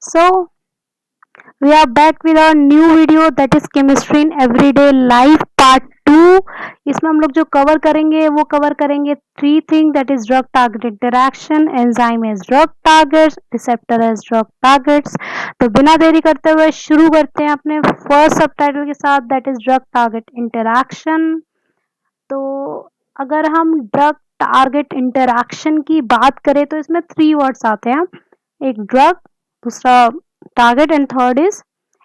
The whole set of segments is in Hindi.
So we are back with our new video that is chemistry in everyday life part 2. इसमें हम लोग जो कवर करेंगे वो कवर करेंगे three thing that is drug target interaction, enzyme as drug targets, receptor as drug targets. तो बिना देरी करते हुए शुरू करते हैं अपने फर्स्ट सब टाइटल के साथ that is drug target interaction. तो अगर हम ड्रग टारगेट इंटरैक्शन की बात करें तो इसमें थ्री वर्ड्स आते हैं, एक ड्रग, दूसरा target and third is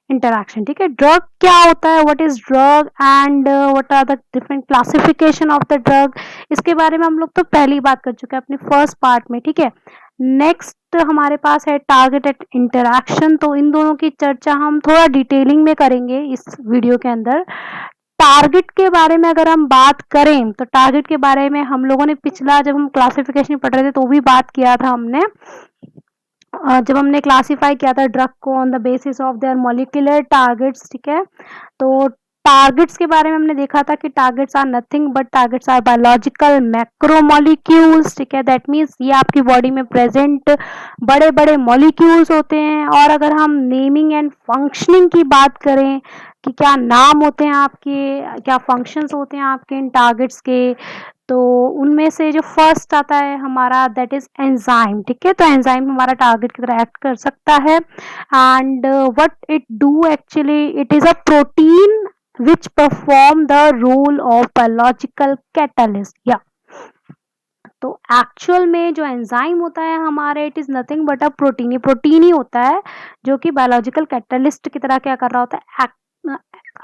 interaction. ठीक है, ड्रग क्या होता है, what is drug and what are the different classification of the drug, इसके बारे में हम लोग तो पहली बात कर चुके हैं अपने फर्स्ट पार्ट में। ठीक है, नेक्स्ट हमारे पास है टारगेट एंड इंटरैक्शन। तो इन दोनों की चर्चा हम थोड़ा डिटेलिंग में करेंगे इस वीडियो के अंदर। टारगेट के बारे में अगर हम बात करें तो टारगेट के बारे में हम लोगों ने पिछला जब हम क्लासिफिकेशन पढ़ रहे थे तो भी बात किया था हमने, जब हमने क्लासिफाई किया था ड्रग को on the basis of their molecular targets. ठीक है, तो टारगेट्स के बारे में हमने देखा था कि targets are nothing but targets are biological macromolecules. ठीक है, दैट मीन्स ये आपकी बॉडी में प्रेजेंट बड़े बड़े मॉलिक्यूल्स होते हैं। और अगर हम नेमिंग एंड फंक्शनिंग की बात करें कि क्या नाम होते हैं आपके, क्या फंक्शंस होते हैं आपके इन टारगेट्स के, तो उनमें से जो फर्स्ट आता है हमारा दैट इज एंजाइम। ठीक है, तो एंजाइम हमारा टारगेट की तरह एक्ट कर सकता है। And what it do actually, it is a protein which perform the role of biological catalyst. या तो एक्चुअल में जो एंजाइम होता है हमारे, it is nothing but a protein, ये प्रोटीन ही होता है जो कि बायोलॉजिकल कैटलिस्ट की तरह क्या कर रहा होता है,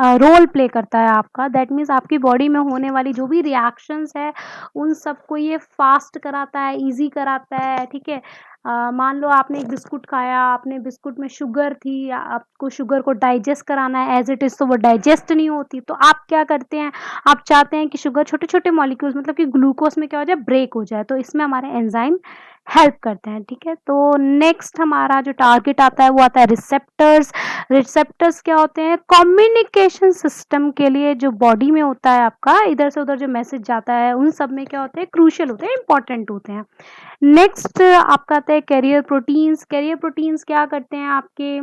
रोल प्ले करता है आपका। दैट मीन्स आपकी बॉडी में होने वाली जो भी रिएक्शंस है उन सबको ये फास्ट कराता है, इजी कराता है। ठीक है, मान लो आपने एक बिस्कुट खाया, आपने बिस्कुट में शुगर थी, आपको शुगर को डाइजेस्ट कराना है एज इट इज, तो वो डाइजेस्ट नहीं होती, तो आप क्या करते हैं, आप चाहते हैं कि शुगर छोटे छोटे मॉलिक्यूल्स मतलब कि ग्लूकोज में क्या हो जाए, ब्रेक हो जाए, तो इसमें हमारे एंजाइम हेल्प करते हैं। ठीक है, तो नेक्स्ट हमारा जो टारगेट आता है वो आता है रिसेप्टर्स। रिसेप्टर्स क्या होते हैं, कम्युनिकेशन सिस्टम के लिए जो बॉडी में होता है आपका, इधर से उधर जो मैसेज जाता है उन सब में क्या होते हैं, क्रूशियल होते हैं, इंपॉर्टेंट होते हैं। नेक्स्ट आपका आता है कैरियर प्रोटीन्स। कैरियर प्रोटीन्स क्या करते हैं आपके,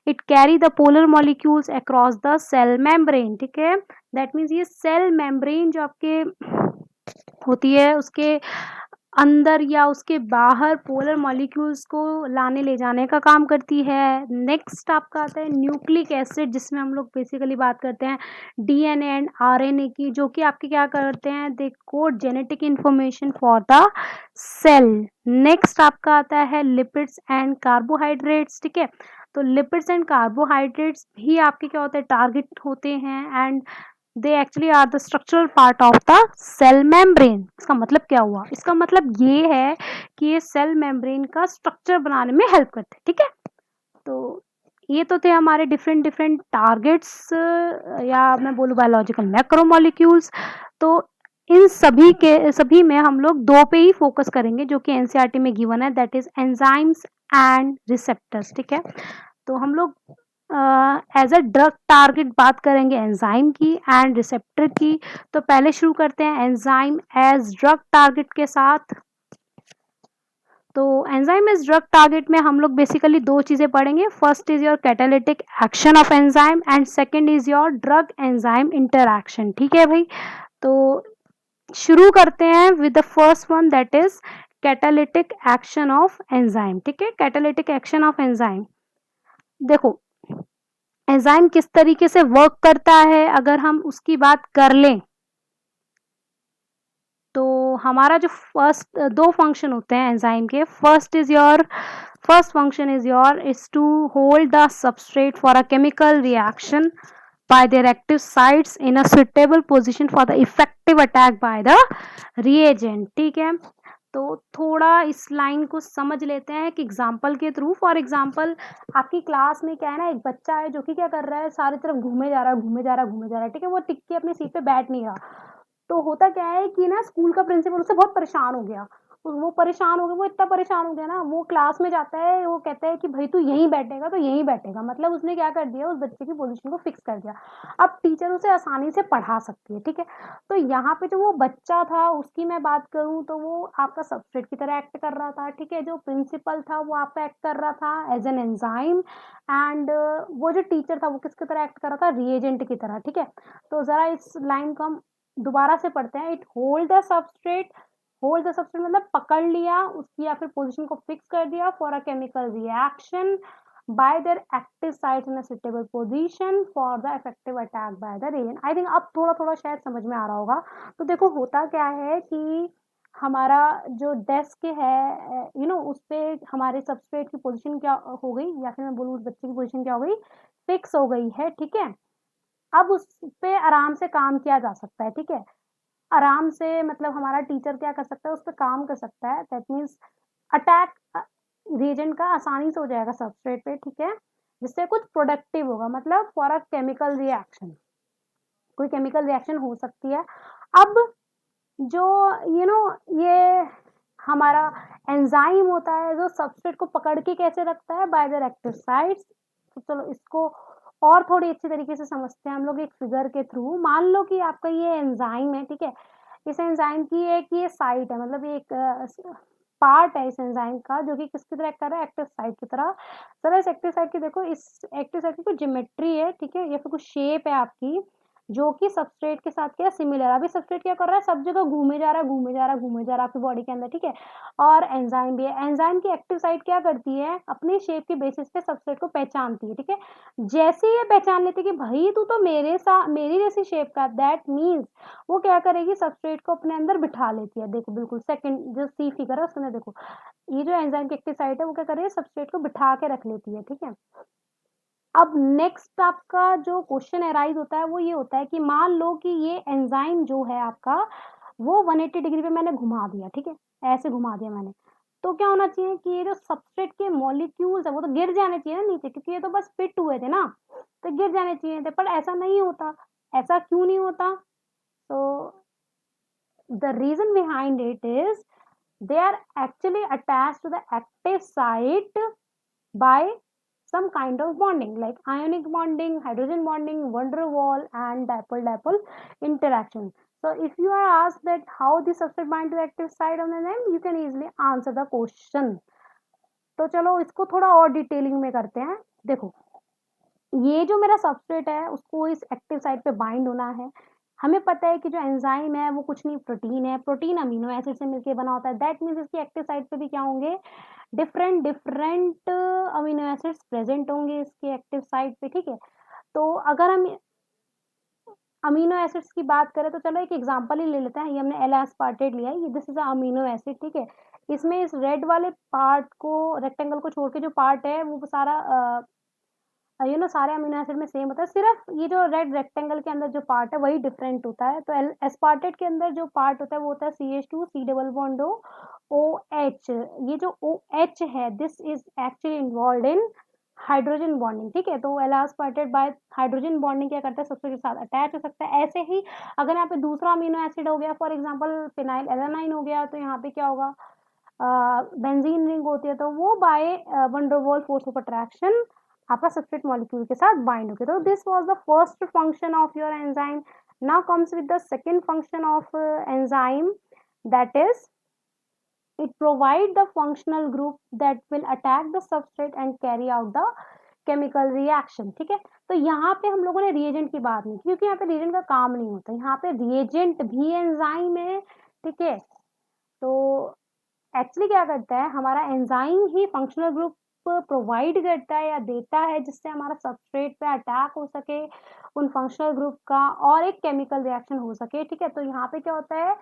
it carry the polar molecules across the cell membrane. ठीक है, दैट मीन्स ये सेल मेम्ब्रेन जो आपके होती है उसके अंदर या उसके बाहर पोलर मॉलिक्यूल्स को लाने ले जाने का काम करती है। नेक्स्ट आपका आता है न्यूक्लिक एसिड, जिसमें हम लोग बेसिकली बात करते हैं डीएनए एंड आरएनए की, जो कि आपके क्या करते हैं, they code genetic information for the cell. Next आपका आता है लिपिड्स एंड कार्बोहाइड्रेट्स। ठीक है, तो लिपिड्स एंड कार्बोहाइड्रेट्स भी आपके क्या होते हैं, टारगेट होते हैं and they actually are the structural part of the cell membrane. इसका मतलब क्या हुआ, इसका मतलब ये है कि ये सेल मेम्ब्रेन का स्ट्रक्चर बनाने में हेल्प करते हैं। ठीक है, तो ये तो थे हमारे डिफरेंट डिफरेंट टारगेट्स, या मैं बोलूँ बायोलॉजिकल मैक्रोमोलिक्यूल्स। तो इन सभी में हम लोग दो पे ही फोकस करेंगे जो कि एनसीईआरटी में गिवन है, that is enzymes and receptors. ठीक है, तो हम लोग एज अ ड्रग टारगेट बात करेंगे एंजाइम की एंड रिसेप्टर की। तो पहले शुरू करते हैं एंजाइम एज ड्रग टारगेट के साथ। तो एंजाइम एज ड्रग टारगेट में हम लोग बेसिकली दो चीजें पढ़ेंगे, first is your catalytic action of enzyme and second is your drug enzyme interaction. ठीक है भाई, तो शुरू करते हैं with the first one that is catalytic action of enzyme. ठीक है, कैटालिटिक एक्शन ऑफ एंजाइम, देखो एंजाइम किस तरीके से वर्क करता है अगर हम उसकी बात कर लें, तो हमारा जो फर्स्ट दो फंक्शन होते हैं एंजाइम के, first function is your is to hold the substrate for a chemical reaction by their active sites in a suitable position for the effective attack by the reagent। ठीक है, तो थोड़ा इस लाइन को समझ लेते हैं कि एग्जाम्पल के थ्रू। फॉर एग्जाम्पल आपकी क्लास में क्या है ना, एक बच्चा है जो कि क्या कर रहा है, सारी तरफ घूमे जा रहा है, घूमे जा रहा है, घूमे जा रहा है। ठीक है, वो टिक के अपनी सीट पे बैठ नहीं रहा। तो होता क्या है कि ना, स्कूल का प्रिंसिपल उससे बहुत परेशान हो गया, वो परेशान हो गया, वो इतना परेशान हो गया ना, वो क्लास में जाता है, वो कहता है कि भाई तू यहीं बैठेगा तो यहीं बैठेगा, मतलब उसने क्या कर दिया, उस बच्चे की पोजीशन को फिक्स कर दिया। अब टीचर उसे आसानी से पढ़ा सकती है, ठीक है। तो यहाँ पे जो वो बच्चा था उसकी मैं बात करूँ तो वो आपका सबस्ट्रेट की तरह एक्ट कर रहा था, ठीक है। जो प्रिंसिपल था वो आपका एक्ट कर रहा था एज एन एंजाइम, एंड वो जो टीचर था वो किसकी तरह एक्ट कर रहा था, रिएजेंट की तरह, ठीक है। तो जरा इस लाइन को हम दोबारा से पढ़ते हैं। It hold the substrate, hold the substance मतलब पकड़ लिया उसकी या फिर पोजीशन को फिक्स कर दिया for a chemical reaction by there active site in a suitable position for the effective attack by the rain. I think अब थोड़ा थोड़ा शायद समझ में आ रहा होगा। तो देखो होता क्या है कि हमारा जो डेस्क है उस पे हमारे सबस्ट्रेट की पोजीशन क्या हो गई, या फिर मैं बोलूँ उस बच्चे की पोजीशन क्या हो गई, फिक्स हो गई है, ठीक है। अब उस पे आराम से काम किया जा सकता है, ठीक है। आराम से मतलब हमारा टीचर क्या कर सकता है, उस पे काम कर सकता है। दैट मीन्स अटैक रिएजेंट का आसानी से हो जाएगा सबस्ट्रेट पे, ठीक है, जिससे कुछ प्रोडक्टिव होगा, मतलब फॉर अ केमिकल रिएक्शन, कोई केमिकल रिएक्शन हो सकती है। अब जो ये हमारा एंजाइम होता है जो सबस्ट्रेट को पकड़ के कैसे रखता है, बाय द एक्टिव साइट्स। तो चलो इसको और थोड़ी अच्छी तरीके से समझते हैं हम लोग एक फिगर के थ्रू। मान लो कि आपका ये एंजाइम है, ठीक है। इस एंजाइम की एक ये साइट है, मतलब ये एक पार्ट है इस एंजाइम का जो कि किसकी तरह एक्ट कर रहा है, एक्टिव साइट की तरह। चलो इस एक्टिव साइट की देखो, इस एक्टिव साइट की कोई ज्योमेट्री है, ठीक है, या फिर कुछ शेप है आपकी जो कि सबस्ट्रेट के साथ क्या सिमिलर। अभी सबस्ट्रेट क्या कर रहा है, सब जगह घूमे जा रहा है, घूमे जा रहा है, घूमे जा रहा है आपकी बॉडी के अंदर, ठीक है। और एंजाइम भी है, एंजाइम की एक्टिव साइट क्या करती है, अपने शेप के बेसिस पे सबस्ट्रेट को पहचानती है, ठीक है। जैसे ये पहचान लेती है कि भाई तू तो मेरे साथ मेरी जैसी शेप का, दैट मीन्स वो क्या करेगी, सबस्ट्रेट को अपने अंदर बिठा लेती है। देखो बिल्कुल सेकंड जो सी फिगर है उसके अंदर देखो, ये जो एंजाइम की एक्टिव साइट है वो क्या कर रही है, सबस्ट्रेट को बिठा के रख लेती है, ठीक है। अब नेक्स्ट आपका जो क्वेश्चन अराइज होता है वो ये होता है कि मान लो कि ये एंजाइम जो है आपका वो 180 डिग्री पे मैंने घुमा दिया, ठीक है, ऐसे घुमा दिया मैंने। तो क्या होना चाहिए कि ये जो सबस्ट्रेट के मॉलिक्यूल्स है वो तो गिर जाने चाहिए ना नीचे, क्योंकि ये तो बस फिट हुए थे ना, तो गिर जाने चाहिए थे, पर ऐसा नहीं होता। ऐसा क्यों नहीं होता? तो the reason behind it is they are actually attached to the active site by some kind of bonding like ionic bonding, hydrogen bonding, van der Waal and dipole-dipole interaction. So if you are asked that how the substrate bind to the active site of the enzyme, you can easily answer the question. तो चलो इसको थोड़ा और डिटेलिंग में करते हैं। देखो ये जो मेरा सबस्ट्रेट है उसको इस एक्टिव साइट पे बाइंड होना है। हमें पता है कि जो एंजाइम है वो कुछ नहीं प्रोटीन है, प्रोटीन अमीनो एसिड से मिलकर बना होता है। दैट मीन्स इसकी एक्टिव साइट पे भी क्या होंगे, different different amino acids present होंगे इसके एक्टिव साइट पे, ठीक है। तो अगर हम अमीनो एसिड्स की बात करें तो चलो एक एग्जांपल ही ले लेते हैं। ये हमने एल एस्पार्टेट लिया है, ये दिस इज अमीनो एसिड, ठीक है। इसमें इस रेड वाले पार्ट को, रेक्टेंगल को छोड़ के जो पार्ट है वो सारा सारे अमीनो एसिड में सेम होता है, सिर्फ ये जो रेड रेक्टेंगल के अंदर जो पार्ट है वही डिफरेंट होता है। तो एस्पार्टेट के अंदर जो पार्ट होता है वो होता है CH2 C double bond O OH। ये जो OH है this is actually involve in hydrogen bonding, ठीक है। तो L aspartate bye hydrogen bonding क्या करता है, सबसे के साथ अटैच हो सकता है। ऐसे ही अगर यहाँ पे दूसरा अमीनो एसिड हो गया, फॉर एग्जाम्पल फिनाइल एलानाइन हो गया, तो यहाँ पे क्या होगा, बेंजीन रिंग होती है, तो वो बाय वन डर वाल फोर्स ऑफ अट्रैक्शन आपका सबस्ट्रेट मॉलिक्यूल के साथ बाइंड होगी। तो this was the first function of your enzyme. Now comes with the second function of enzyme, that is it provide the functional group that will attack the substrate and carry out the chemical reaction, ठीक है। तो यहाँ पे हम लोगों ने रिएजेंट की बात नहीं की, क्योंकि यहाँ पे रिएजेंट का काम नहीं होता, यहाँ पे रिएजेंट भी एंजाइम है, ठीक है। तो एक्चुअली क्या करता है, हमारा एंजाइम ही फंक्शनल ग्रुप प्रोवाइड करता है या देता है जिससे हमारा सबस्ट्रेट पे अटैक हो सके उन फंक्शनल ग्रुप का और एक केमिकल रिएक्शन हो सके, ठीक है। तो यहाँ पे क्या होता है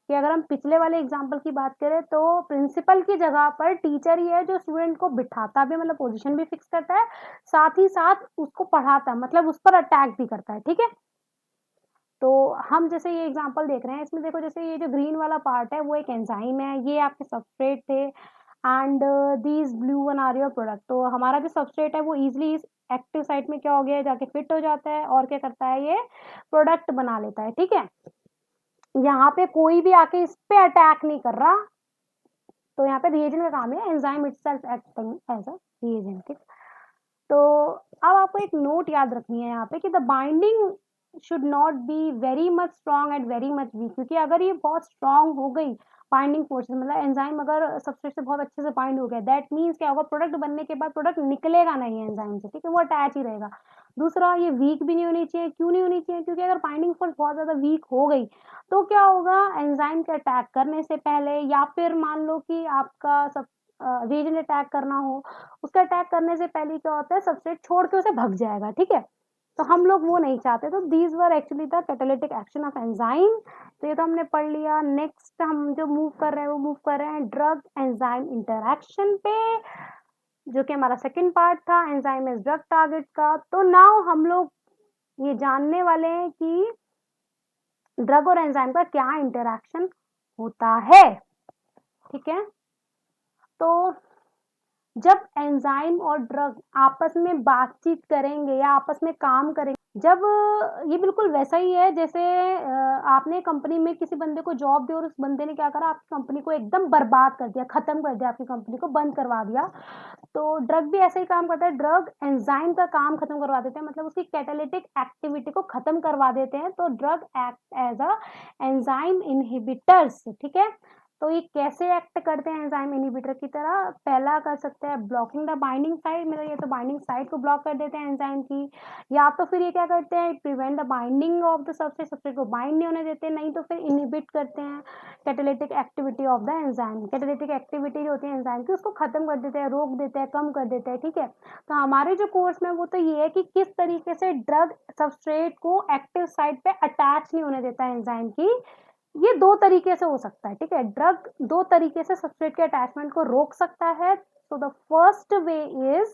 कि अगर हम पिछले वाले एग्जाम्पल की बात करें तो प्रिंसिपल की जगह पर टीचर ही है जो स्टूडेंट को बिठाता भी, मतलब पोजीशन भी फिक्स करता है, साथ ही साथ उसको पढ़ाता है, मतलब उस पर अटैक भी करता है, ठीक है। तो हम जैसे ये एग्जांपल देख रहे हैं, इसमें देखो जैसे ये जो ग्रीन वाला पार्ट है वो एक एंजाइम है, ये आपके सबस्ट्रेट थे, and these blue one are your product. तो हमारा जो सबस्ट्रेट है वो इजीली इस एक्टिव साइट में क्या हो गया है, जाके फिट हो जाता है और क्या करता है, ये प्रोडक्ट बना लेता है, ठीक है। यहाँ पे कोई भी आके इस पे अटैक नहीं कर रहा, तो यहाँ पे रिएजेंट का काम है, enzyme itself acting as a reagent, ठीक। तो अब आपको एक नोट याद रखनी है यहाँ पे कि the binding should not be very much strong and very much weak, क्योंकि अगर ये बहुत स्ट्रॉन्ग हो गई बाइंडिंग फोर्स, मतलब एंजाइम अगर सबस्ट्रेट से बहुत अच्छे से बाइंड हो गया, दैट मीन्स क्या होगा, प्रोडक्ट बनने के बाद प्रोडक्ट निकलेगा नहीं एंजाइम से, ठीक है, वो अटैच ही रहेगा। दूसरा, ये वीक भी नहीं होनी चाहिए। क्यों नहीं होनी चाहिए? क्योंकि अगर बाइंडिंग फोर्स बहुत ज्यादा वीक हो गई तो क्या होगा, एंजाइम के अटैक करने से पहले, या फिर मान लो कि आपका सब रीजन अटैक करना हो, उसका अटैक करने से पहले क्या होता है, सबस्ट्रेट छोड़ के उसे भग जाएगा, ठीक है। तो हम लोग वो नहीं चाहते। तो these were actually the catalytic action of enzyme. तो ये तो हमने पढ़ लिया। नेक्स्ट हम जो मूव कर रहे हैं वो मूव कर रहे हैं ड्रग एंजाइम इंटरैक्शन पे, जो कि हमारा सेकंड पार्ट था, एंजाइम इज ड्रग टारगेट का। तो नाउ हम लोग ये जानने वाले हैं कि ड्रग और एंजाइम का क्या इंटरैक्शन होता है, ठीक है। तो जब एंजाइम और ड्रग आपस में बातचीत करेंगे या आपस में काम करेंगे, जब ये बिल्कुल वैसा ही है जैसे आपने कंपनी में किसी बंदे को जॉब दी और उस बंदे ने क्या करा, आपकी कंपनी को एकदम बर्बाद कर दिया, खत्म कर दिया, आपकी कंपनी को बंद करवा दिया। तो ड्रग भी ऐसे ही काम करता है, ड्रग एंजाइम का काम खत्म करवा देते हैं, मतलब उसकी कैटालिटिक एक्टिविटी को खत्म करवा देते हैं। तो drug act as a enzyme inhibitors, ठीक है। तो ये कैसे एक्ट करते हैं एंजाइम इनहिबिटर की तरह? पहला कर सकते हैं ब्लॉकिंग द बाइंडिंग साइट, मतलब ये तो बाइंडिंग साइट को ब्लॉक कर देते हैं एंजाइम की। या तो फिर ये क्या करते हैं, prevent the binding of the substrate, substrate को बाइंड नहीं होने देते, नहीं तो फिर इनहिबिट करते हैं catalytic activity of the enzyme. Catalytic activity जो होती है एंजाइम की, उसको खत्म कर देते हैं, रोक देते हैं, कम कर देते हैं, ठीक है। तो हमारे जो कोर्स में वो तो ये है कि किस तरीके से ड्रग सबस्ट्रेट को एक्टिव साइट पे अटैच नहीं होने देता है एंजाइम की। ये दो तरीके से हो सकता है, ठीक है। ड्रग दो तरीके से सबस्ट्रेट के अटैचमेंट को रोक सकता है। So the first way is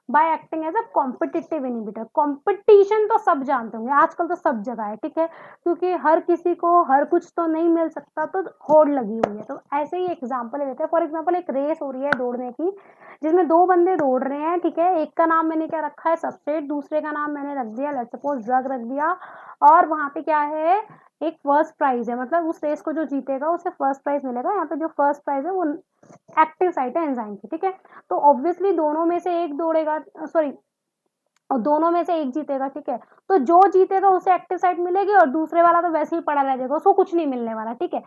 by acting as a competitive inhibitor. Competition तो सब जानते होंगे, आजकल तो सब जगह है, ठीक है, क्योंकि हर किसी को हर कुछ तो नहीं मिल सकता, तो होड़ लगी हुई है। तो ऐसे ही एग्जांपल लेते हैं। फॉर एग्जांपल एक रेस हो रही है दौड़ने की, जिसमें दो बंदे दौड़ रहे हैं, ठीक है। एक का नाम मैंने क्या रखा है, सबस्ट्रेट, दूसरे का नाम मैंने रख दिया, लेट्स सपोज ड्रग रख दिया। और वहां पे क्या है, एक फर्स्ट प्राइज है, मतलब उस रेस को जो जीतेगा उसे फर्स्ट प्राइज मिलेगा। यहाँ पे जो फर्स्ट प्राइज है वो एक्टिव साइट है एंजाइम की, ठीक है। तो ऑब्वियसली दोनों में से एक दौड़ेगा, सॉरी, और दोनों में से एक जीतेगा, ठीक है। तो जो जीतेगा उसे एक्टिव साइट मिलेगी और दूसरे वाला तो वैसे ही पड़ा रह जाएगा, उसको कुछ नहीं मिलने वाला, ठीक है।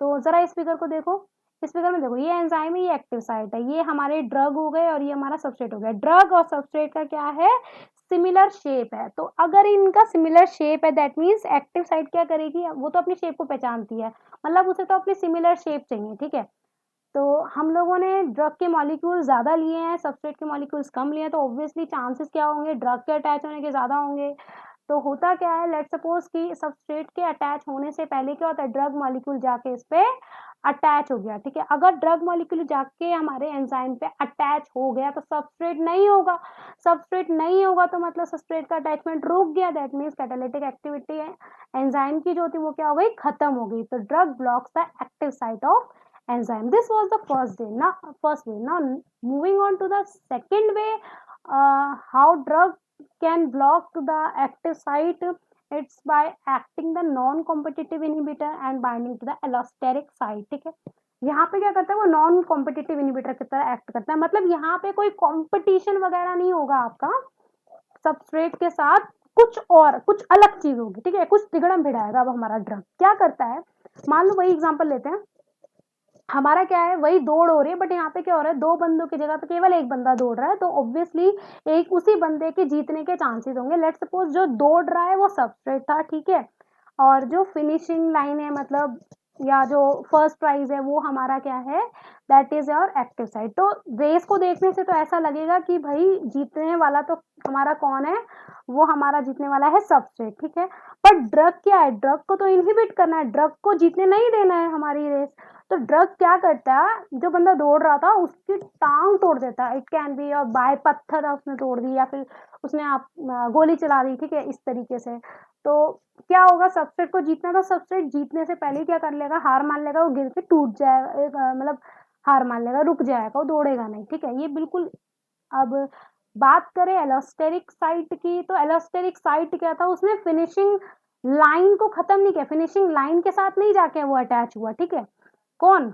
तो जरा इस फिगर को देखो, इस फिगर में देखो, ये एंजाइम है, ये एक्टिव साइट है, ये हमारे ड्रग हो गए और ये हमारा सबस्ट्रेट हो गया। ड्रग और सबस्ट्रेट का क्या है, सिमिलर शेप है। तो अगर इनका सिमिलर शेप है, दैट मीन्स एक्टिव साइट क्या करेगी, वो तो अपनी शेप को पहचानती है, मतलब उसे तो अपनी सिमिलर शेप चाहिए, ठीक है। तो हम लोगों ने ड्रग के मॉलिक्यूल ज़्यादा लिए हैं, सबस्ट्रेट के मॉलिक्यूल्स कम लिए हैं, तो ऑब्वियसली चांसेस क्या होंगे, ड्रग के अटैच होने के ज़्यादा होंगे। तो होता क्या है, लेट्स सपोज कि सबस्ट्रेट के अटैच होने से पहले क्या होता है, ड्रग मॉलिक्यूल जाके इस पे अटैच हो गया, ठीक है। अगर ड्रग मॉलिक्यूल जाके हमारे एंजाइम पे अटैच हो गया तो सबस्ट्रेट नहीं होगा, सबस्ट्रेट नहीं होगा तो मतलब सबस्ट्रेट का अटैचमेंट रुक गया, that means catalytic activity enzyme की जो होती वो क्या हो गई, खत्म हो गई। तो drug blocks the active site of enzyme. This was the first way. Now, first way. Now, moving on to the second way, how drug can block the active site. It's by acting the non-competitive inhibitor and binding to the allosteric site. ठीक है, यहाँ पे क्या करता है, वो नॉन कॉम्पिटिटिव इनहिबिटर की तरह एक्ट करता है, मतलब यहाँ पे कोई कंपटीशन वगैरह नहीं होगा आपका सबस्ट्रेट के साथ, कुछ और कुछ अलग चीज होगी, ठीक है, कुछ तिगड़म भिड़ाएगा। अब हमारा ड्रग क्या करता है, मान लो वही एग्जांपल लेते हैं, हमारा क्या है, वही दौड़ हो रही है, बट यहाँ पे क्या हो रहा है, दो बंदों की जगह पे केवल एक बंदा दौड़ रहा है, तो ऑब्वियसली एक उसी बंदे के जीतने के चांसेस होंगे। लेट्स सपोज जो दौड़ रहा है वो सबस्ट्रेट था, ठीक है, और जो फिनिशिंग लाइन है, मतलब या जो फर्स्ट प्राइज है वो हमारा क्या है, that is your active site. तो रेस को देखने से तो ऐसा लगेगा कि भाई जीतने वाला तो हमारा कौन है, वो हमारा जीतने वाला है सबस्ट्रेट, ठीक है। पर ड्रग क्या है, ड्रग को तो इनहिबिट करना है, ड्रग को जीतने नहीं देना है हमारी रेस। तो ड्रग क्या करता है, जो बंदा दौड़ रहा था उसकी टांग तोड़ देता है, इट कैन बी, और बाय पत्थर उसने तोड़ दी, या फिर उसने आप गोली चला दी, ठीक है, इस तरीके से। तो क्या होगा, सबस्ट्रेट को जीतना था, सबस्ट्रेट जीतने से पहले क्या कर लेगा, हार मान लेगा, वो गिर के टूट जाएगा, मतलब हार मान लेगा, रुक जाएगा, वो दौड़ेगा नहीं, ठीक है, ये बिल्कुल। अब बात करें एलोस्टेरिक साइट की, तो एलोस्टेरिक साइट क्या था, उसने फिनिशिंग लाइन को खत्म नहीं किया, फिनिशिंग लाइन के साथ नहीं जाके वो अटैच हुआ, ठीक है। कौन,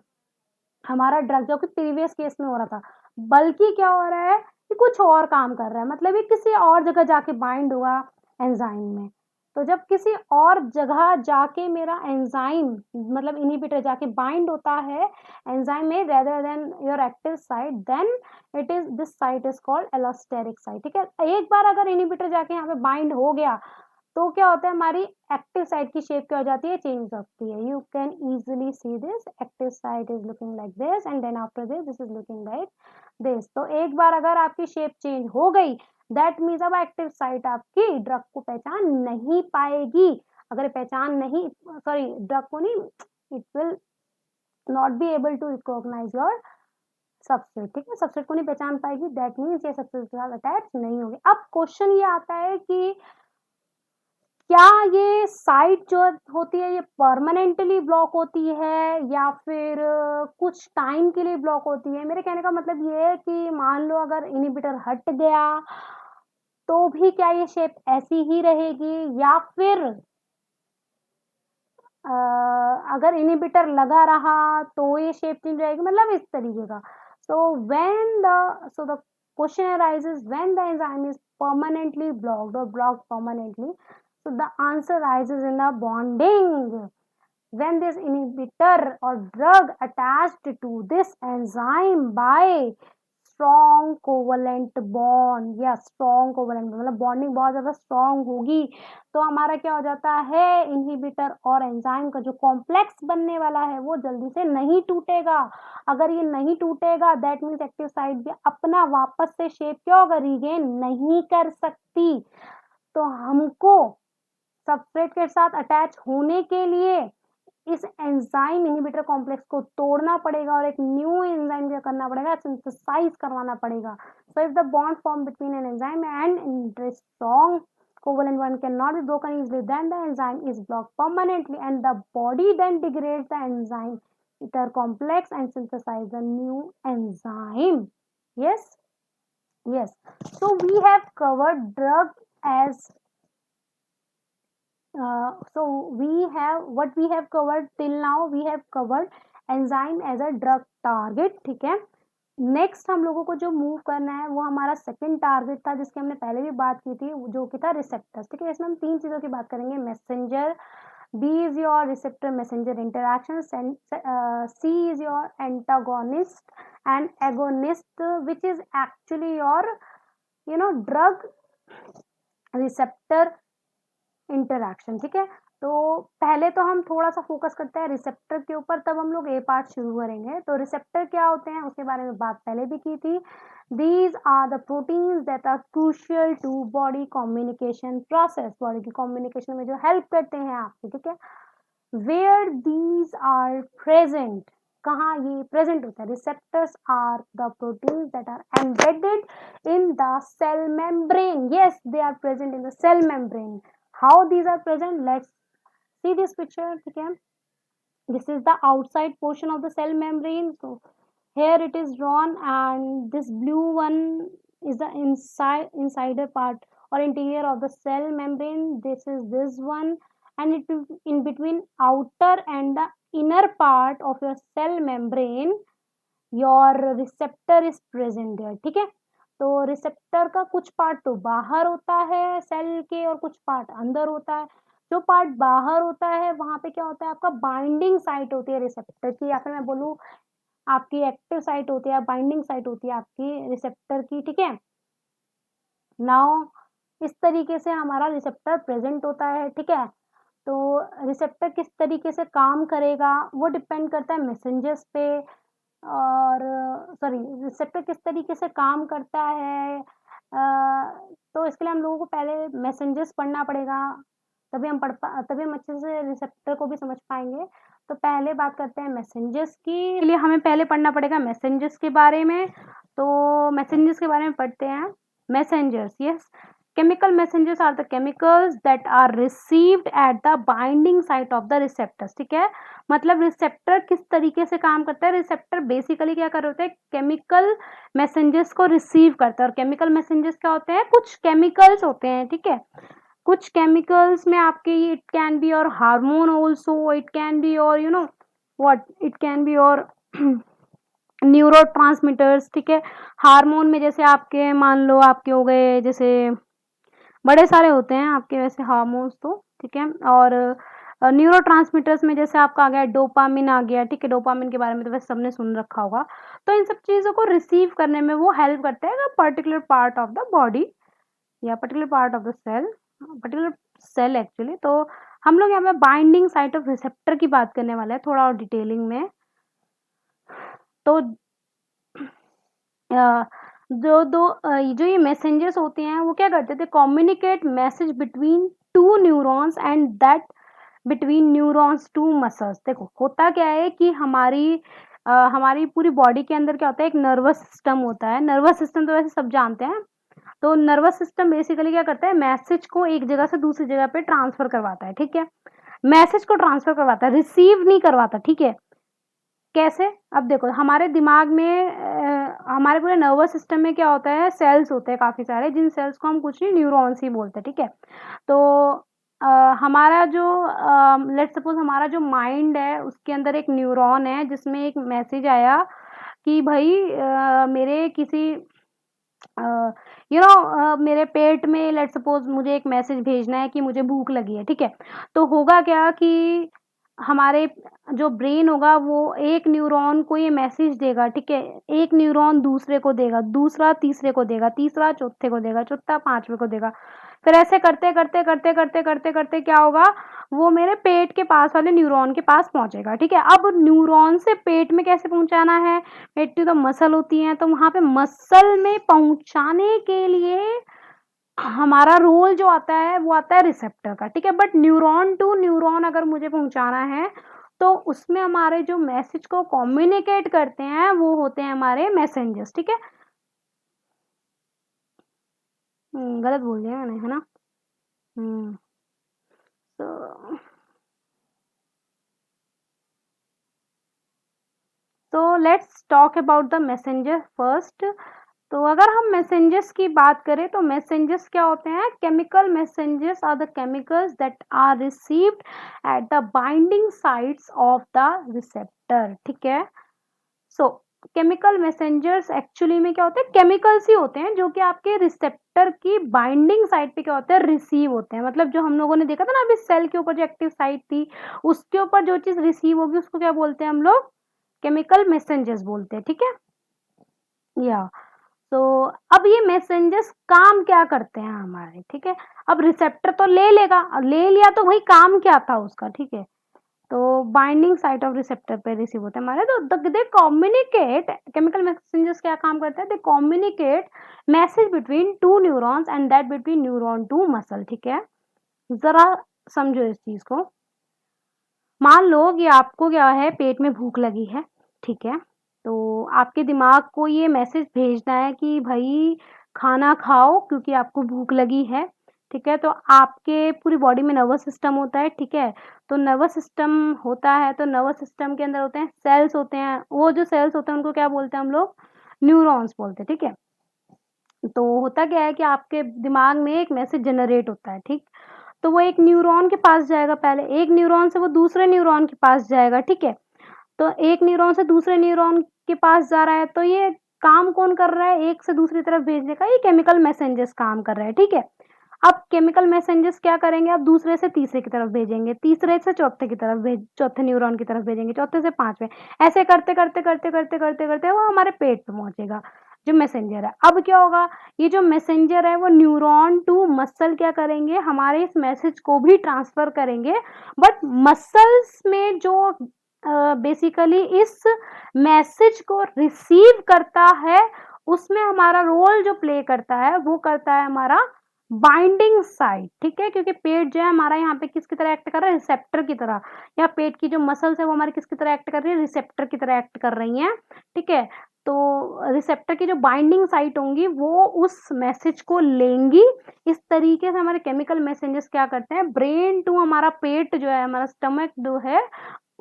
हमारा ड्रग, जो कि प्रीवियस केस में हो रहा था, बल्कि क्या हो रहा है कि कुछ और काम कर रहा है, मतलब ये किसी और जगह जाके बाइंड हुआ एंजाइम में। तो जब किसी और जगह जाके मेरा एंजाइम मतलब इनहिबिटर जाके बाइंड होता है एंजाइम में rather than your active site, then it is this site is called allosteric site. ठीक है, एक बार अगर इनहिबिटर जाके यहाँ पे बाइंड हो गया तो क्या होता है, हमारी एक्टिव साइट की शेप क्या हो जाती है, चेंज होती है। You can easily see this, active site is looking like this and then after this this is looking like this. तो एक बार अगर आपकी शेप चेंज हो गई, दैट मीन्स अब एक्टिव साइट आपकी ड्रग को पहचान नहीं पाएगी। अगर पहचान नहीं, सॉरी, ड्रग को नहीं, it will not be able to recognize your subset. ठीक है, सबसेट को नहीं पहचान पाएगी, दैट मीन्स ये सबसेट के साथ अटैच नहीं होगी। अब क्वेश्चन ये आता है कि क्या ये साइट जो होती है ये परमानेंटली ब्लॉक होती है या फिर कुछ टाइम के लिए ब्लॉक होती है। मेरे कहने का मतलब ये है कि मान लो अगर इनहिबिटर हट गया तो भी क्या ये शेप ऐसी ही रहेगी, या फिर अगर इनहिबिटर लगा रहा तो ये शेप चेंज रहेगी, मतलब इस तरीके का। So the question arises when the enzyme is permanently blocked or blocked permanently. So the answer arises in a bonding. When this inhibitor or drug attached to this enzyme by strong covalent bond, या strong covalent bond मतलब bonding बहुत ज्यादा strong होगी तो हमारा क्या हो जाता है, इनहिबिटर और एंजाइम का जो कॉम्प्लेक्स बनने वाला है वो जल्दी से नहीं टूटेगा। अगर ये नहीं टूटेगा दैट मीन्स एक्टिव साइट भी अपना वापस से शेप क्या होगा, रीगेन नहीं कर सकती। तो हमको सबस्ट्रेट के साथ अटैच होने के लिए इस एंजाइम इनहिबिटर कॉम्प्लेक्स को तोड़ना पड़ेगा और एक न्यू एंजाइम क्या करना पड़ेगा, सिंथेसाइज करवाना पड़ेगा। So if the bond form between an enzyme and strong covalent one cannot be broken easily, then the enzyme is blocked permanently and the body then degrades the enzyme iter complex and synthesize a new enzyme. Yes, yes. So we have covered drug as so we have covered till now, we have covered enzyme as a drug target। ठीक है, नेक्स्ट हम लोगों को जो मूव करना है वो हमारा सेकंड टारगेट था जिसकी हमने पहले भी बात की थी, जो कि था रिसेप्टर्स। ठीक है, इसमें हम तीन चीजों की बात करेंगे, messenger, B is your receptor messenger interaction, C is your antagonist and agonist which is actually your drug receptor interaction. ठीक है, तो पहले तो हम थोड़ा सा फोकस करते हैं रिसेप्टर के ऊपर, तब हम लोग ए पार्ट शुरू करेंगे। तो रिसेप्टर क्या होते हैं उसके बारे में बात पहले भी की थी। These are the proteins that are crucial to body communication process, body की कम्युनिकेशन में जो हेल्प करते हैं आपको। ठीक है, वेयर दीज आर प्रेजेंट, कहाँ ये प्रेजेंट होता है, receptors are the proteins that are embedded in the cell membrane. Yes, they are present in the cell membrane. How these are present, let's see this picture। ठीक है, this is the outside portion of the cell membrane, so here it is drawn and this blue one is the insider part or interior of the cell membrane, this is this one, and it is in between outer and the inner part of your cell membrane your receptor is present there। ठीक है, तो रिसेप्टर का कुछ पार्ट तो बाहर होता है सेल के और कुछ पार्ट अंदर होता है। जो पार्ट बाहर होता है वहां पे क्या होता है, आपका बाइंडिंग साइट होती है रिसेप्टर की, या फिर मैं बोलूँ आपकी एक्टिव साइट होती है, बाइंडिंग साइट होती है आपकी रिसेप्टर की। ठीक है, नाउ इस तरीके से हमारा रिसेप्टर प्रेजेंट होता है। ठीक है, तो रिसेप्टर किस तरीके से काम करेगा वो डिपेंड करता है मैसेंजर्स पे, और सॉरी रिसेप्टर किस तरीके से काम करता है। तो इसके लिए हम लोगों को पहले मैसेंजर्स पढ़ना पड़ेगा, तभी हम अच्छे से रिसेप्टर को भी समझ पाएंगे। तो पहले बात करते हैं मैसेंजर्स की, लिए हमें पहले पढ़ना पड़ेगा मैसेंजर्स के बारे में। तो मैसेंजर्स के बारे में पढ़ते हैं। Messengers, yes, chemical messengers are the chemicals that are received at the binding site of the receptors। ठीक है, मतलब रिसेप्टर किस तरीके से काम करता है, रिसेप्टर बेसिकली क्या कर रहे होते हैं, केमिकल मैसेंजर्स को रिसीव करता है। और केमिकल मैसेंजर्स क्या होते हैं, कुछ केमिकल्स होते हैं। ठीक है, कुछ केमिकल्स में आपके इट कैन बी और hormone also, it can be और व्हाट, इट कैन बी और न्यूरोट्रांसमीटर्स, ठीक है। हार्मोन में जैसे आपके मान लो आपके हो गए, जैसे बड़े सारे होते हैं आपके वैसे हार्मोन्स तो, ठीक है। और न्यूरोट्रांसमीटर्स में जैसे आपका आ गया डोपामिन आ गया, ठीक है। डोपामिन के बारे में तो वैसे सबने सुन रखा होगा। तो इन सब चीज़ों को रिसीव करने में वो हेल्प करते हैं particular part of the body या particular part of the cell, particular cell actually. तो हम लोग यहाँ पे बाइंडिंग साइट ऑफ रिसेप्टर की बात करने वाले हैं थोड़ा और डिटेलिंग में। तो जो ये मैसेंजर्स होते हैं वो क्या करते थे, communicate message between two neurons and that between neurons to muscles. देखो होता क्या है कि हमारी पूरी बॉडी के अंदर क्या होता है, एक नर्वस सिस्टम होता है। नर्वस सिस्टम तो वैसे सब जानते हैं। तो नर्वस सिस्टम बेसिकली क्या करता है, मैसेज को एक जगह से दूसरी जगह पे ट्रांसफर करवाता है, ठीक है। मैसेज को ट्रांसफर करवाता है, रिसीव नहीं करवाता, ठीक है। कैसे? अब देखो हमारे दिमाग में हमारे पूरे नर्वस सिस्टम में क्या होता है, सेल्स होते हैं काफ़ी सारे, जिन सेल्स को हम कुछ नहीं न्यूरॉन्स ही बोलते हैं, ठीक है। तो अ, हमारा जो लेट्स सपोज हमारा जो माइंड है उसके अंदर एक न्यूरॉन है जिसमें एक मैसेज आया कि भाई मेरे किसी मेरे पेट में लेट्स सपोज मुझे एक मैसेज भेजना है कि मुझे भूख लगी है, ठीक है। तो होगा क्या कि हमारे जो ब्रेन होगा वो एक न्यूरॉन को ये मैसेज देगा, ठीक है। एक न्यूरॉन दूसरे को देगा, दूसरा तीसरे को देगा, तीसरा चौथे को देगा, चौथा पांचवे को देगा। फिर ऐसे करते करते करते करते करते करते क्या होगा, वो मेरे पेट के पास वाले न्यूरॉन के पास पहुंचेगा, ठीक है। अब न्यूरॉन से पेट में कैसे पहुंचाना है, पेट की तो मसल होती है, तो वहां पे मसल में पहुंचाने के लिए हमारा रोल जो आता है वो आता है रिसेप्टर का, ठीक है। बट न्यूरॉन टू न्यूरॉन अगर मुझे पहुंचाना है तो उसमें हमारे जो मैसेज को कम्युनिकेट करते हैं वो होते हैं हमारे मैसेंजर्स, ठीक है। गलत बोल दिया मैंने, है ना। हम्म तो let's talk about the messenger first. तो अगर हम मैसेंजर्स की बात करें तो मैसेंजर्स क्या होते हैं, chemical messengers are the chemicals that are received at the binding sites of the receptor, ठीक है। सो केमिकल मैसेंजर्स एक्चुअली में क्या होते हैं, केमिकल्स ही होते हैं जो कि आपके रिसेप्टर की बाइंडिंग साइट पे क्या होते हैं, रिसीव होते हैं। मतलब जो हम लोगों ने देखा था ना अभी सेल के ऊपर जो एक्टिव साइट थी उसके ऊपर जो चीज रिसीव होगी उसको क्या बोलते हैं हम लोग, केमिकल मैसेंजर्स बोलते हैं, ठीक है। या तो अब ये मैसेंजर्स काम क्या करते हैं हमारे, ठीक है। अब रिसेप्टर तो ले लेगा, ले लिया तो वही काम क्या था उसका, ठीक है। तो बाइंडिंग साइट ऑफ रिसेप्टर पे रिसीव होते हैं हमारे, तो दे कम्युनिकेट, केमिकल मैसेंजर्स क्या काम करते हैं, they communicate message between two neurons and that between neuron to muscle, ठीक है। जरा समझो इस चीज को। मान लो कि आपको क्या है, पेट में भूख लगी है, ठीक है। तो आपके दिमाग को ये मैसेज भेजना है कि भाई खाना खाओ क्योंकि आपको भूख लगी है, ठीक है। तो आपके पूरी बॉडी में नर्वस सिस्टम होता है, ठीक है। तो नर्वस सिस्टम होता है तो नर्वस सिस्टम के अंदर होते हैं सेल्स होते हैं, वो जो सेल्स होते हैं उनको क्या बोलते हैं हम लोग, न्यूरॉन्स बोलते हैं, ठीक है। तो होता क्या है कि आपके दिमाग में एक मैसेज जनरेट होता है, ठीक। तो वो एक न्यूरॉन के पास जाएगा, पहले एक न्यूरॉन से वो दूसरे न्यूरॉन के पास जाएगा, ठीक है। तो एक न्यूरॉन से दूसरे न्यूरॉन के पास जा रहा है तो ये काम कौन कर रहा है, एक से दूसरी तरफ भेजने का, ये केमिकल मैसेंजर्स काम कर रहे हैं, ठीक है। अब केमिकल मैसेंजर्स क्या करेंगे, अब दूसरे से तीसरे की तरफ भेजेंगे, तीसरे से चौथे की तरफ भेज, चौथे न्यूरॉन की तरफ भेजेंगे, चौथे से पांचवे, ऐसे करते करते करते करते करते करते वो हमारे पेट पे पहुंचेगा जो मैसेंजर है। अब क्या होगा, ये जो मैसेंजर है वो न्यूरॉन टू मसल क्या करेंगे, हमारे इस मैसेज को भी ट्रांसफर करेंगे। बट मसल्स में जो बेसिकली इस मैसेज को रिसीव करता है उसमें हमारा रोल जो प्ले करता है वो करता है हमारा बाइंडिंग साइट, ठीक है। क्योंकि पेट जो है हमारा यहाँ पे किसकी तरह एक्ट कर रहा है, रिसेप्टर की तरह। या पेट की जो मसल्स है वो हमारी किसकी तरह एक्ट कर रही है, रिसेप्टर की तरह एक्ट कर रही हैं, ठीक है। तो रिसेप्टर की जो बाइंडिंग साइट होंगी वो उस मैसेज को लेंगी। इस तरीके से हमारे केमिकल मैसेजेस क्या करते हैं, ब्रेन टू हमारा पेट जो है, हमारा स्टमक जो है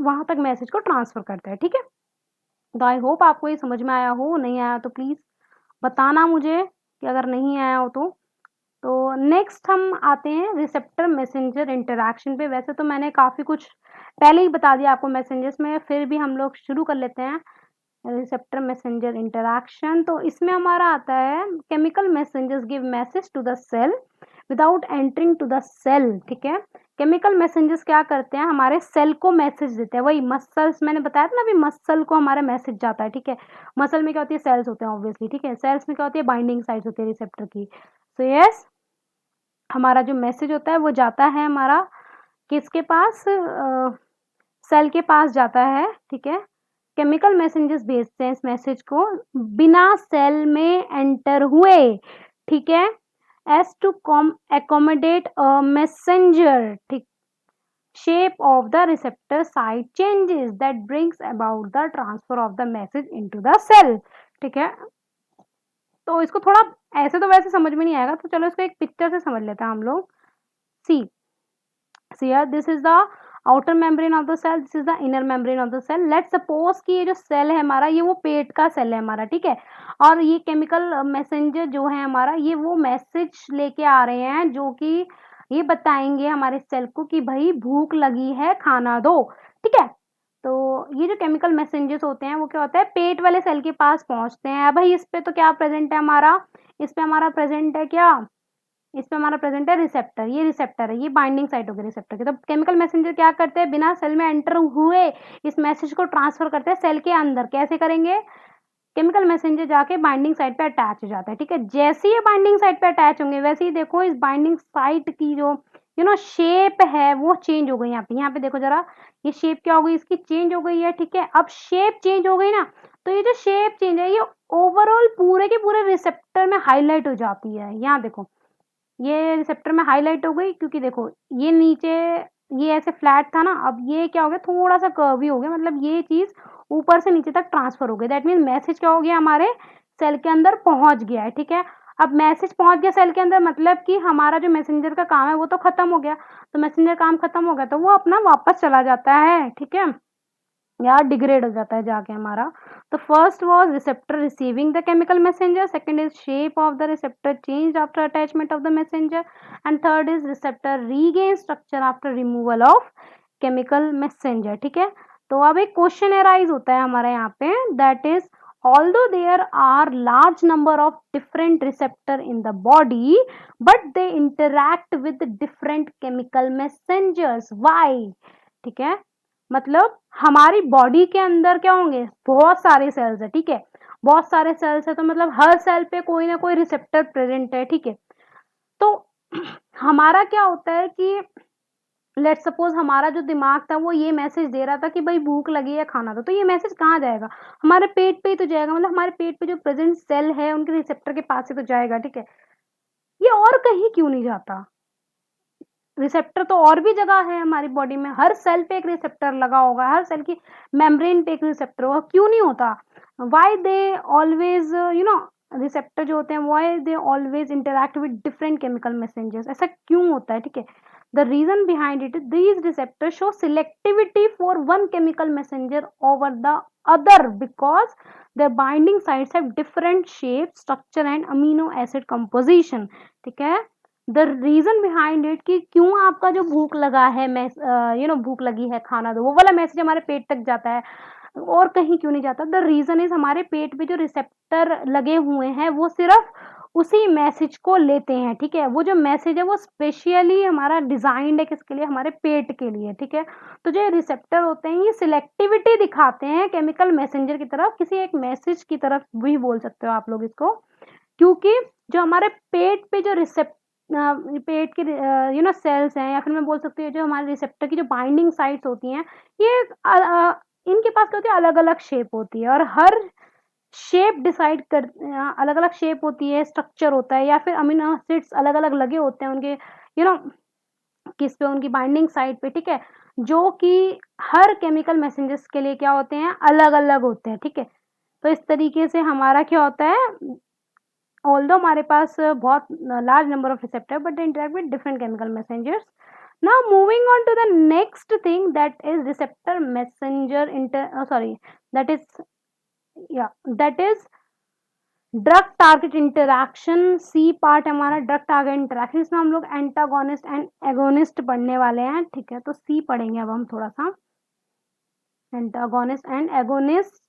वहां तक मैसेज को ट्रांसफर करता है, ठीक है। तो आई होप आपको ये समझ में आया हो, नहीं आया तो प्लीज बताना मुझे कि अगर नहीं आया हो तो नेक्स्ट हम आते हैं रिसेप्टर मैसेंजर इंटरैक्शन पे। वैसे तो मैंने काफी कुछ पहले ही बता दिया आपको मैसेंजर्स में, फिर भी हम लोग शुरू कर लेते हैं। रिसेप्टर मैसेंजर इंटरैक्शन, तो इसमें हमारा आता है chemical messengers give message to the cell without entering to the cell. ठीक है, केमिकल मैसेंजर्स क्या करते हैं, हमारे सेल को मैसेज देते हैं। वही मसल्स मैंने बताया था ना अभी, मसल को हमारा मैसेज जाता है। ठीक है, मसल में क्या होती है, सेल्स होते हैं ऑब्वियसली। ठीक है, सेल्स में क्या होती है, बाइंडिंग साइट्स होती है रिसेप्टर की। सो यस, हमारा जो मैसेज होता है वो जाता है हमारा किसके पास, सेल के पास जाता है। ठीक है, केमिकल मैसेंजर्स भेजते हैं इस मैसेज को बिना सेल में एंटर हुए। ठीक है, as to accommodate a messenger, ठीक, shape of the receptor site changes that brings about the transfer of the message into the cell। ठीक है, तो इसको थोड़ा ऐसे तो वैसे समझ में नहीं आएगा, तो चलो इसको एक पिक्चर से समझ लेते हैं हम लोग। सी here this is the outer membrane of the cell, this is the inner membrane of the cell। let's suppose कि ये जो सेल है हमारा, ये वो पेट का सेल है हमारा। ठीक है, और ये केमिकल मैसेंजर जो है हमारा, ये वो मैसेज लेके आ रहे हैं जो कि ये बताएंगे हमारे सेल को कि भाई भूख लगी है, खाना दो। ठीक है, तो ये जो केमिकल मैसेंजर्स होते हैं वो क्या होता है, पेट वाले सेल के पास पहुंचते हैं। भाई इस पे तो क्या प्रेजेंट है हमारा, इस पे हमारा प्रेजेंट है क्या, इसमें हमारा प्रेजेंट है रिसेप्टर। ये रिसेप्टर है, ये बाइंडिंग साइट होगी रिसेप्टर की। तो केमिकल मैसेंजर क्या करते हैं, बिना सेल में एंटर हुए इस मैसेज को ट्रांसफर करते हैं सेल के अंदर। कैसे करेंगे, केमिकल मैसेंजर जाके बाइंडिंग साइट पे अटैच हो जाता है। ठीक है, जैसे ही बाइंडिंग साइट पे अटैच होंगे वैसे ही देखो इस बाइंडिंग साइट की जो शेप है वो चेंज हो गई। यहाँ पे देखो जरा, ये शेप क्या हो गई, इसकी चेंज हो गई है। ठीक है, अब शेप चेंज हो गई ना, तो ये जो शेप चेंज है ये ओवरऑल पूरे के पूरे रिसेप्टर में हाईलाइट हो जाती है। यहाँ देखो ये रिसेप्टर में हाईलाइट हो गई, क्योंकि देखो ये नीचे ये ऐसे फ्लैट था ना, अब ये क्या हो गया, थोड़ा सा कर्वी हो गया, मतलब ये चीज ऊपर से नीचे तक ट्रांसफर हो गई। दैट मीन मैसेज क्या हो गया, हमारे सेल के अंदर पहुंच गया है। ठीक है, अब मैसेज पहुंच गया सेल के अंदर, मतलब कि हमारा जो मैसेंजर का काम है वो तो खत्म हो गया। तो मैसेंजर काम खत्म हो गया तो वो अपना वापस चला जाता है। ठीक है, या डिग्रेड हो जाता है जाके हमारा। तो first was receptor receiving the chemical messenger, second is shape of the receptor change after attachment of the messenger, and third is receptor regain structure after removal of chemical messenger. ठीक है, तो अब एक क्वेश्चन एराइज होता है हमारे यहाँ पे, that is although there are large number of different receptor in the body but they interact with different chemical messengers, why। ठीक है, मतलब हमारी बॉडी के अंदर क्या होंगे, बहुत सारे सेल्स है। ठीक है, बहुत सारे सेल्स है, तो मतलब हर सेल पे कोई ना कोई रिसेप्टर प्रेजेंट है। ठीक है, तो हमारा क्या होता है कि लेट सपोज हमारा जो दिमाग था वो ये मैसेज दे रहा था कि भाई भूख लगी है, खाना दो। तो ये मैसेज कहाँ जाएगा, हमारे पेट पे ही तो जाएगा, मतलब हमारे पेट पे जो प्रेजेंट सेल है उनके रिसेप्टर के पास ही तो जाएगा। ठीक है, ये और कहीं क्यों नहीं जाता, रिसेप्टर तो और भी जगह है हमारी बॉडी में, हर सेल पे एक रिसेप्टर लगा होगा, हर सेल की मेम्ब्रेन पे एक रिसेप्टर होगा, क्यों नहीं होता। वाई दे ऑलवेज रिसेप्टर जो होते हैं why they always interact with different chemical messengers, ऐसा क्यों होता है। ठीक है, the reason behind it these receptor show selectivity for one chemical messenger over the other because their binding sites have different shape, structure and amino acid composition। ठीक है, द रीजन बिहाइंड इट कि क्यों आपका जो भूख लगा है, भूख लगी है, खाना दो, वो वाला मैसेज हमारे पेट तक जाता है और कहीं क्यों नहीं जाता। द रीजन इज हमारे पेट पे जो रिसेप्टर लगे हुए हैं वो सिर्फ उसी मैसेज को लेते हैं। ठीक है, वो जो मैसेज है वो स्पेशली हमारा डिजाइंड है किसके लिए, हमारे पेट के लिए। ठीक है, तो जो रिसेप्टर होते हैं ये सिलेक्टिविटी दिखाते हैं केमिकल मैसेंजर की तरफ, किसी एक मैसेज की तरफ भी बोल सकते हो आप लोग इसको, क्योंकि जो हमारे पेट पे जो पेट के सेल्स हैं, या फिर मैं बोल सकती हूँ जो हमारे रिसेप्टर की जो बाइंडिंग साइट्स होती हैं, ये इनके पास क्या होती है, अलग अलग शेप होती है, और हर शेप डिसाइड कर अलग अलग शेप होती है, स्ट्रक्चर होता है, या फिर अमीनो एसिड्स अलग अलग लगे होते हैं उनके किस पे, उनकी बाइंडिंग साइट पे। ठीक है, जो कि हर केमिकल मैसेंजर्स के लिए क्या होते हैं, अलग अलग होते हैं। ठीक है, तो इस तरीके से हमारा क्या होता है, although हमारे पास बहुत large number of receptor but they interact with different chemical messengers। Now moving on to the next thing, that is receptor messenger that is that is drug target interaction. C part हमारा ड्रग टारगेट इंटरैक्शन, इसमें हम लोग एंटागोनिस्ट एंड एगोनिस्ट पढ़ने वाले हैं। ठीक है, तो सी पढ़ेंगे अब हम थोड़ा सा, एंटागोनिस्ट एंड एगोनिस्ट।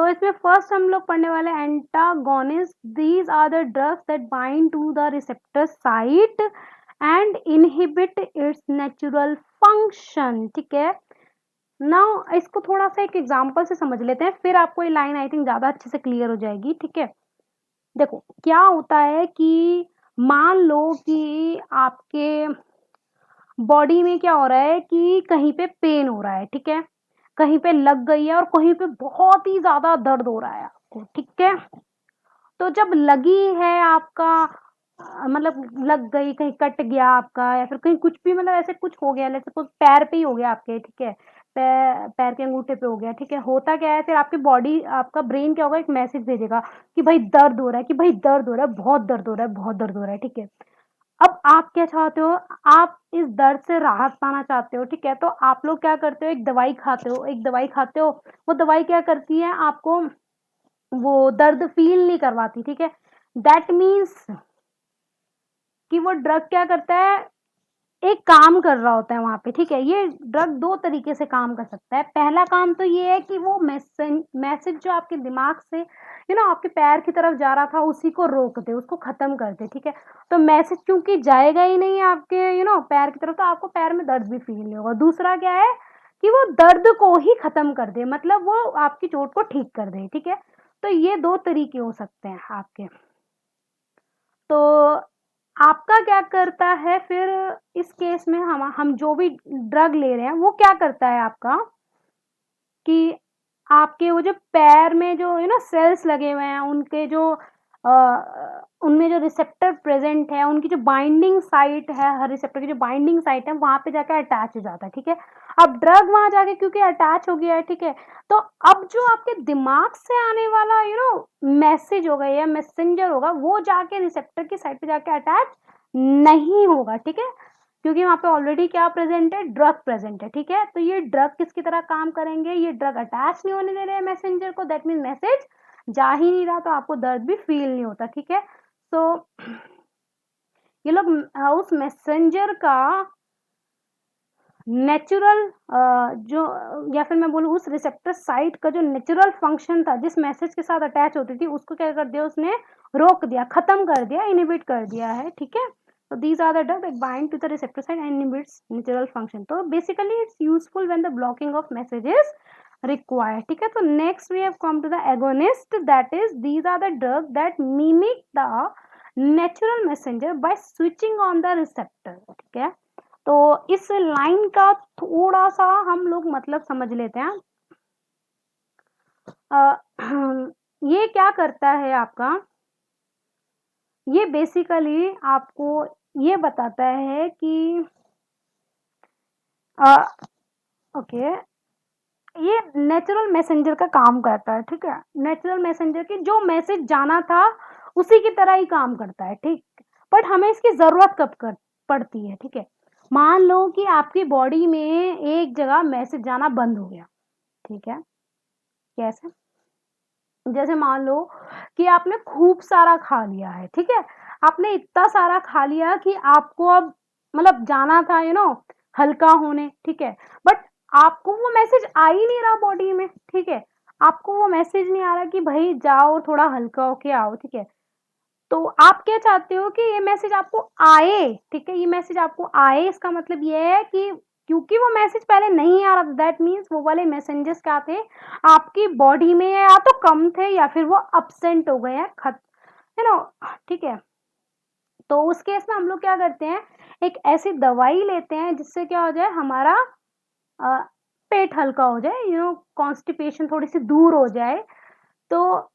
तो इसमें फर्स्ट हम लोग पढ़ने वाले antagonist. These are the drugs that bind to the receptor site and inhibit its natural function. ठीक है, नाउ इसको थोड़ा सा एक एग्जांपल से समझ लेते हैं, फिर आपको ये लाइन आई थिंक ज्यादा अच्छे से क्लियर हो जाएगी। ठीक है, देखो क्या होता है कि मान लो कि आपके बॉडी में क्या हो रहा है कि कहीं पे पेन हो रहा है, ठीक है, कहीं पे लग गई है और कहीं पे बहुत ही ज्यादा दर्द हो रहा है आपको। ठीक है, तो जब लगी है आपका मतलब लग गई, कहीं कट गया आपका या फिर कहीं कुछ भी मतलब ऐसे कुछ हो गया, जैसे कुछ पैर पे ही हो गया आपके, ठीक है, पैर के अंगूठे पे हो गया। ठीक है, होता क्या है फिर आपकी बॉडी, आपका ब्रेन क्या होगा, एक मैसेज भेजेगा कि भाई दर्द हो रहा है, कि भाई दर्द हो रहा है, बहुत दर्द हो रहा है, बहुत दर्द हो रहा है। ठीक है, अब आप क्या चाहते हो, आप इस दर्द से राहत पाना चाहते हो। ठीक है, तो आप लोग क्या करते हो, एक दवाई खाते हो, एक दवाई खाते हो। वो दवाई क्या करती है, आपको वो दर्द फील नहीं करवाती। ठीक है, दैट मीन्स कि वो ड्रग क्या करता है, एक काम कर रहा होता है वहां पे। ठीक है, ये ड्रग दो तरीके से काम कर सकता है। पहला काम तो ये है कि वो मैसेज जो आपके दिमाग से आपके पैर की तरफ जा रहा था उसी को रोक दे, उसको खत्म कर दे। ठीक है, तो मैसेज क्योंकि जाएगा ही नहीं आपके पैर की तरफ, तो आपको पैर में दर्द भी फील नहीं होगा। दूसरा क्या है कि वो दर्द को ही खत्म कर दे, मतलब वो आपकी चोट को ठीक कर दे। ठीक है, तो ये दो तरीके हो सकते हैं आपके। तो आपका क्या करता है फिर इस केस में, हम जो भी ड्रग ले रहे हैं वो क्या करता है आपका कि आपके वो जो पैर में जो सेल्स लगे हुए हैं, उनके जो उनमें जो रिसेप्टर प्रेजेंट है, उनकी जो बाइंडिंग साइट है, हर रिसेप्टर की जो बाइंडिंग साइट है वहां पे जाकर अटैच हो जाता है। ठीक है, अब ड्रग वहां जाके क्योंकि अटैच हो गया है, ठीक है, तो अब जो आपके दिमाग से आने वाला मैसेज होगा या मैसेंजर होगा, वो जाके रिसेप्टर की साइट पे जाके अटैच नहीं होगा। ठीक है, क्योंकि वहां पे ऑलरेडी क्या प्रेजेंट है, ड्रग प्रेजेंट है। ठीक है, तो ये ड्रग किसकी तरह काम करेंगे, ये ड्रग अटैच नहीं होने दे रहे हैं मैसेंजर को, दैट मीन मैसेज जा ही नहीं रहा, तो आपको दर्द भी फील नहीं होता। ठीक है, तो ये लोग उस मैसेंजर का नेचुरल जो, या फिर मैं बोलूँ उस रिसेप्टर साइट का जो नेचुरल फंक्शन था, जिस मैसेज के साथ अटैच होती थी, उसको क्या कर दिया, उसने रोक दिया, खत्म कर दिया, इनहिबिट कर दिया है। ठीक है, so these are the drugs that bind to the receptor site and inhibits natural function. तो basically it's useful when the blocking of message is required. ठीक है, तो next we have come to the agonist, that is these are the drugs that mimic the natural messenger by switching on the receptor. ठीक है, तो इस लाइन का थोड़ा सा हम लोग मतलब समझ लेते हैं। ये क्या करता है आपका, ये बेसिकली आपको ये बताता है कि ओके, ये नेचुरल मैसेंजर का काम करता है। ठीक है, नेचुरल मैसेंजर की जो मैसेज जाना था उसी की तरह ही काम करता है। ठीक, बट हमें इसकी जरूरत कब कर पड़ती है, ठीक है, मान लो कि आपकी बॉडी में एक जगह मैसेज जाना बंद हो गया। ठीक है, कैसे, जैसे मान लो कि आपने खूब सारा खा लिया है। ठीक है, आपने इतना सारा खा लिया कि आपको अब मतलब जाना था हल्का होने। ठीक है, बट आपको वो मैसेज आ ही नहीं रहा बॉडी में। ठीक है, आपको वो मैसेज नहीं आ रहा कि भाई जाओ थोड़ा हल्का होके आओ। ठीक है, तो आप क्या चाहते हो कि ये मैसेज आपको आए। ठीक है, ये मैसेज आपको आए, इसका मतलब ये है कि क्योंकि वो मैसेज पहले नहीं आ रहा था, दैट मीन्स वो वाले मैसेंजर्स क्या थे, आपकी बॉडी में या तो कम थे या फिर वो अब्सेंट हो गए हैं, है ना। ठीक है, तो उस केस में हम लोग क्या करते हैं, एक ऐसी दवाई लेते हैं जिससे क्या हो जाए, हमारा अ, पेट हल्का हो जाए, कॉन्स्टिपेशन थोड़ी सी दूर हो जाए। तो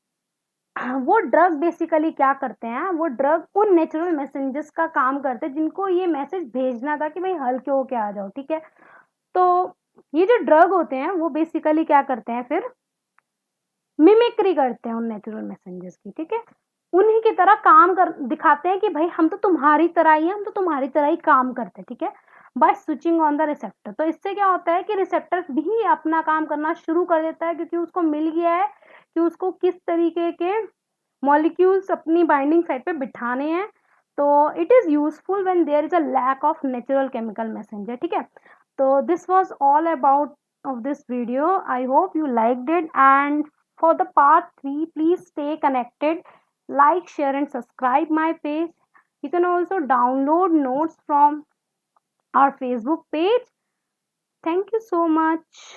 वो ड्रग बेसिकली क्या करते हैं, वो ड्रग उन नेचुरल मैसेंजर्स का काम करते हैं जिनको ये मैसेज भेजना था कि भाई हल्के होके आ जाओ। ठीक है, तो ये जो ड्रग होते हैं वो बेसिकली क्या करते हैं, फिर मिमिक्री करते हैं उन नेचुरल मैसेंजर्स की। ठीक है, उन्हीं की तरह काम कर दिखाते हैं कि भाई हम तो तुम्हारी तरह ही हैं, हम तो तुम्हारी तरह ही काम करते हैं। ठीक है, by switching on the receptor. तो इससे क्या होता है कि रिसेप्टर भी अपना काम करना शुरू कर देता है, क्योंकि उसको मिल गया है कि उसको किस तरीके के मॉलिक्यूल्स अपनी बाइंडिंग साइट पे बिठाने हैं। तो it is useful when there is a lack of natural chemical messenger. ठीक है, तो this was all about of this video. I hope you liked it, and For the part 3, please stay connected, like, share, and subscribe my page. You can also download notes from our Facebook page. Thank you so much.